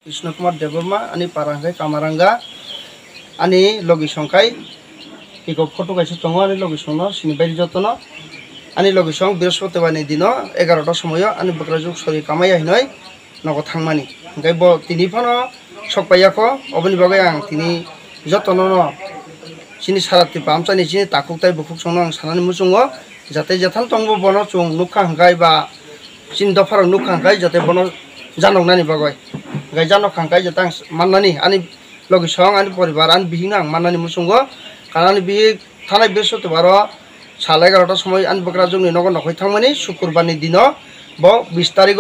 Krishna Kumar Deborma ani parangkai kamaranga ani logi songkai iko photo kaisa tongo ani logi songno sini bairi jotono ani logi song bৃহস্পতিবারনি dino 11 ta somoyo ani bukrajuk sori kamaya hinoi nogo thangmani ngai bo tini phono sokpaiyako oboni bagai ang tini jotono no sini sarati pamchani sini takuktai bukuk songno ang sanani muchungo jate jathan tongbo bono chung nukha hangkai ba sini dofaro nukha hangkai jate bono janoknani bagai gai janok hangkai jatang mannani ani logi song ani poribar ani bihing ang mannani muchungo kanani bihi thanai bৃহস্পতিবার সাল 11টার সময় আন বকরাজুং নি নগর নখই থাংমানি শুক্রবারনি দিন ব 20 তারিখ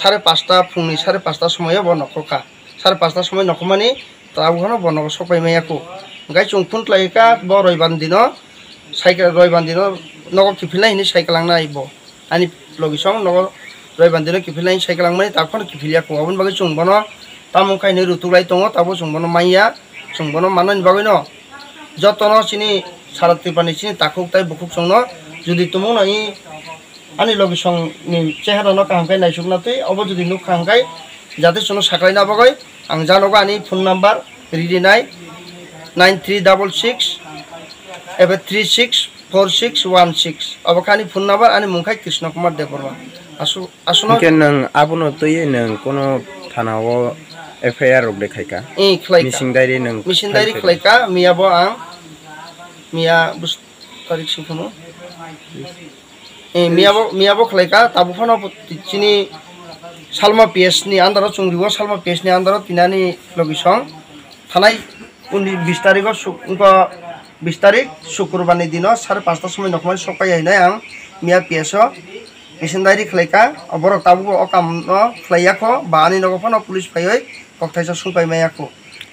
5:30 ফুংনি 5:30টার সময় ব নখকা 5:30টার সময় নখমানি তাবখানো ব নগ সপাই মায়াকু গাই চুংফুন লাইকা ব রবিবার দিন সাইকেল রবিবার দিন নগ কিফিলাই নি সাইকেল লাংনা আইব আনি লগি সং নগ রবিবার দিন কিফিলাই সাইকেল লাংমানি তাবখানো কিফিলিয়াকু অবন বাগै চুংবন তামুখাইনি রুতুলাই দङ তাবো চুংবন মাইয়া চুংবন মাননি বাগैनो যতনো চিনি সারাত্রি পানি চিনি তাকুকতাই বুকুক সংনো যদি তুমু নাই ani logi song ni chehara no kahangkai naisukna tei obo jodi nuk kahangkai jate sono saklai na bagai ang janoga ani phone number ready nai 9366 ebe 364616 obo khani phone number ani mungkhai Krishna Kumar Deborma asuno ken nang abuno toye nang kono thanao FIR rok dekhaika missing diary khlaika miyabo ang Mia bus tarik singkono miyabo khlaika tabukhono chini salma PS ni andaro chungribo salma PS ni andaro tinani logi song thanai 20 tarikh sukko 20 tarikh শুক্রবারনি dino 5:30 ta somoy nokmani sokai ainai ang mia PS o mission diary khlaika oborok tabuko okam no khlaiyako ba ani nogophono police phaioi koktaisa sungpai mayako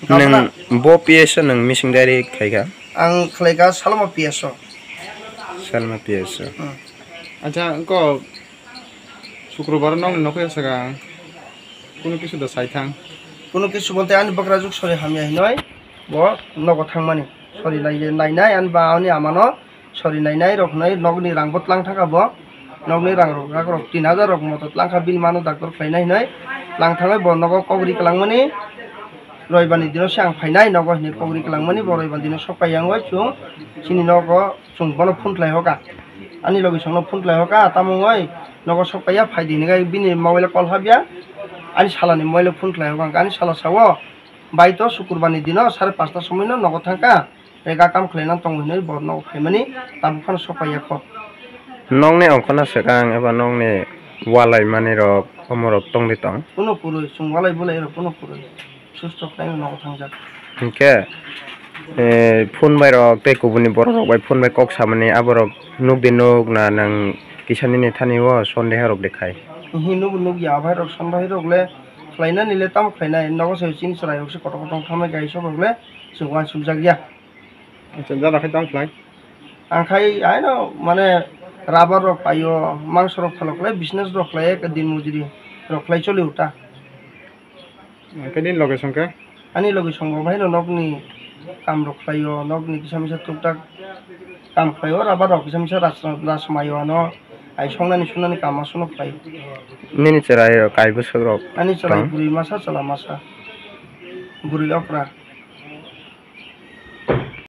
nang bo PS nang mission diary khlaika ang khlaika salma PS o acha ko শুক্রবার nong nokhya saga kono kisu da saithang kono kisu bolte ani bokrajuk sori hamia hinoi bo nogo thangmani sori nainai an ba ani amano sori nainai roknai nogni rangbot lang thaka bo nogni rang rok 3000 rok moto langkha bil mano doctor khainai hinoi lang thangai bo nogo kogri kalangmani রবিবারনি দিন সে আং ফাইনাই নগ হিনি কগরি কালাংমানি ব রবিবার দিন সকাই আংই চুং চিনি নগ চুং বন ফুনলাই হকা আনি লগে সংনো ফুনলাই হকা তামুই নগ সকাইয়া ফাইদিনি গাই বিনি মোবাইল কল হাবিয়া আনি সালানি মোবাইল ফুনলাই হকা আনি সালা সাও বাইতো শুক্রবারনি দিন 5:30টার সময় নগ থাকা রেগা কাম খলেনা তং হিনি ব নগ ফাইমানি তামখান সকাইয়া খ নংনে অংখনা সেকাং এবা নংনে ওয়ালাই মানে রক অমরক তংলি তং কোনো পুরুই চুং ওয়ালাই বলাই র কোনো পুরুই সুস্থ প্রায় নগ থাংজা ওকে ফোন বাইরক তে কুবুনি বরক বাই ফোন বাই কক সামনে আবরক নুক দিন নুক না নং কিসানি নি থানিও সন্দেহ রক দেখাই হিনুক নুক ইয়া ভাই রক সন্দেহ রকলে খাইনা নিলে তাম খাইনা নগ সে চিন সরাই রক কত কত খামে গাই সব রকলে সুগান সুজা গিয়া acha jara khai tang khlai ang khai aino মানে রাবার রক পাইও মাংস রক ফলকলে বিজনেস রকলে এক দিন মজুরি রকলাই চলে উঠা kedin location ka ani logi songbo bhai no nokni kam roklayo nokni kisamisa tuktak kam khlayo rabar rok kisamisa rasmayo no ai songnani sunani kam asono khlai nini cherai kai busuk rok ani chalai buri masa chala masa buri okra